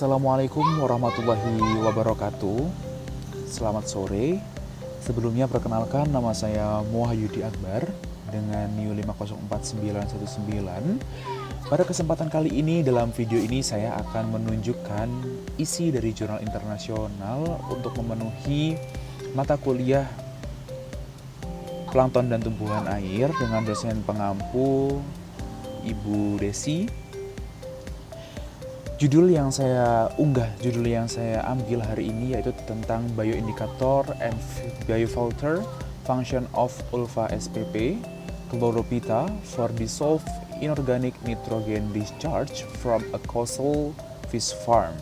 Assalamualaikum warahmatullahi wabarakatuh. Selamat sore. Sebelumnya perkenalkan, nama saya Muhayyudi Akbar dengan NIU 504919. Pada kesempatan kali ini, dalam video ini saya akan menunjukkan isi dari jurnal internasional untuk memenuhi mata kuliah Plankton dan Tumbuhan Air dengan dosen pengampu Ibu Desi. Judul yang saya ambil hari ini yaitu tentang Bioindikator and Biofilter Function of Ulva SPP Chlorophyta for Dissolved Inorganic Nitrogen Discharge from a Coastal Fish Farm.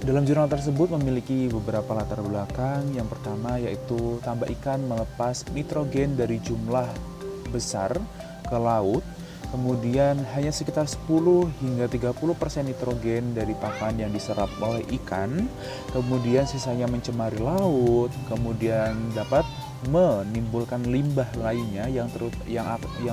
Dalam jurnal tersebut memiliki beberapa latar belakang. Yang pertama yaitu tambak ikan melepas nitrogen dari jumlah besar ke laut. Kemudian hanya sekitar 10 hingga 30% nitrogen dari pakan yang diserap oleh ikan. Kemudian sisanya mencemari laut. Kemudian dapat menimbulkan limbah lainnya yang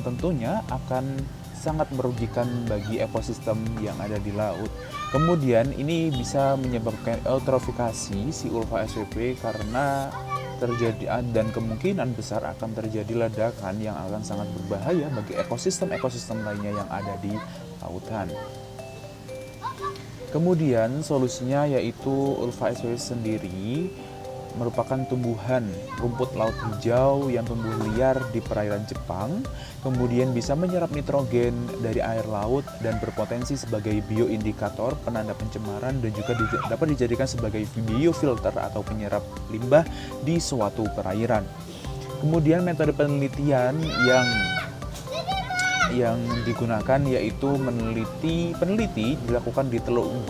tentunya akan sangat merugikan bagi ekosistem yang ada di laut. Kemudian ini bisa menyebabkan eutrofikasi si Ulva SPP karena terjadi dan kemungkinan besar akan terjadi ledakan yang akan sangat berbahaya bagi ekosistem lainnya yang ada di lautan. Kemudian solusinya yaitu Ulva SPP sendiri merupakan tumbuhan rumput laut hijau yang tumbuh liar di perairan Jepang, kemudian bisa menyerap nitrogen dari air laut dan berpotensi sebagai bioindikator penanda pencemaran dan juga dapat dijadikan sebagai biofilter atau penyerap limbah di suatu perairan. Kemudian metode penelitian yang digunakan yaitu peneliti dilakukan di Teluk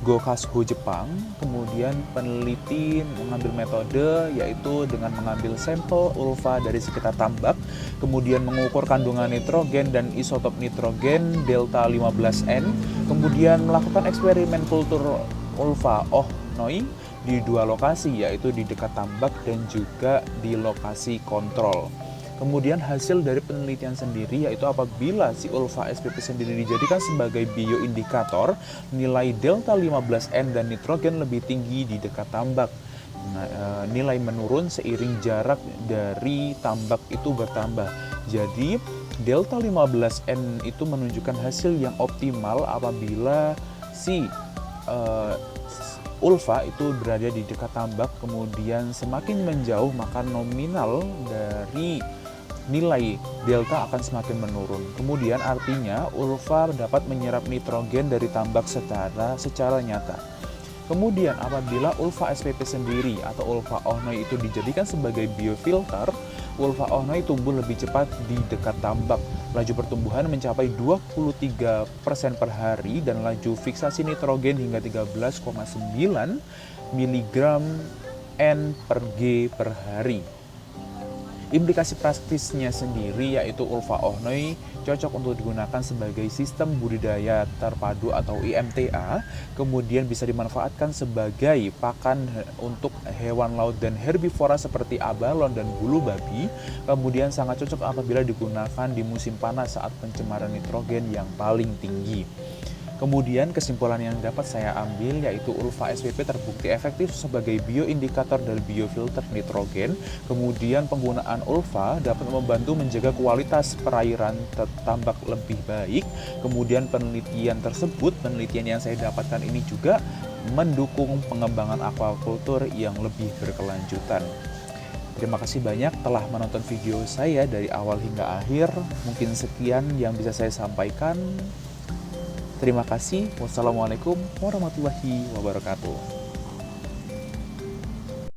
Gokasho Jepang. Kemudian peneliti mengambil metode yaitu dengan mengambil sampel ulva dari sekitar tambak, kemudian mengukur kandungan nitrogen dan isotop nitrogen delta 15N, kemudian melakukan eksperimen kultur ulva Ohnoi di dua lokasi yaitu di dekat tambak dan juga di lokasi kontrol. Kemudian hasil dari penelitian sendiri yaitu apabila si Ulva SPP sendiri dijadikan sebagai bioindikator, nilai delta 15N dan nitrogen lebih tinggi di dekat tambak. Nilai menurun seiring jarak dari tambak itu bertambah. Jadi delta 15N itu menunjukkan hasil yang optimal apabila si Ulva itu berada di dekat tambak, kemudian semakin menjauh maka nominal dari nilai delta akan semakin menurun. Kemudian artinya ulva dapat menyerap nitrogen dari tambak secara nyata. Kemudian apabila Ulva SPP sendiri atau Ulva Ohnoi itu dijadikan sebagai biofilter, Ulva Ohnoi tumbuh lebih cepat di dekat tambak. Laju pertumbuhan mencapai 23% per hari dan laju fiksasi nitrogen hingga 13,9 mg N per G per hari. Implikasi praktisnya sendiri yaitu Ulva Ohnoi cocok untuk digunakan sebagai sistem budidaya terpadu atau IMTA, kemudian bisa dimanfaatkan sebagai pakan untuk hewan laut dan herbivora seperti abalon dan bulu babi, kemudian sangat cocok apabila digunakan di musim panas saat pencemaran nitrogen yang paling tinggi. Kemudian kesimpulan yang dapat saya ambil yaitu Ulva SPP terbukti efektif sebagai bioindikator dan biofilter nitrogen. Kemudian penggunaan Ulva dapat membantu menjaga kualitas perairan tambak lebih baik. Kemudian penelitian yang saya dapatkan ini juga mendukung pengembangan aquaculture yang lebih berkelanjutan. Terima kasih banyak telah menonton video saya dari awal hingga akhir. Mungkin sekian yang bisa saya sampaikan. Terima kasih. Wassalamualaikum warahmatullahi wabarakatuh.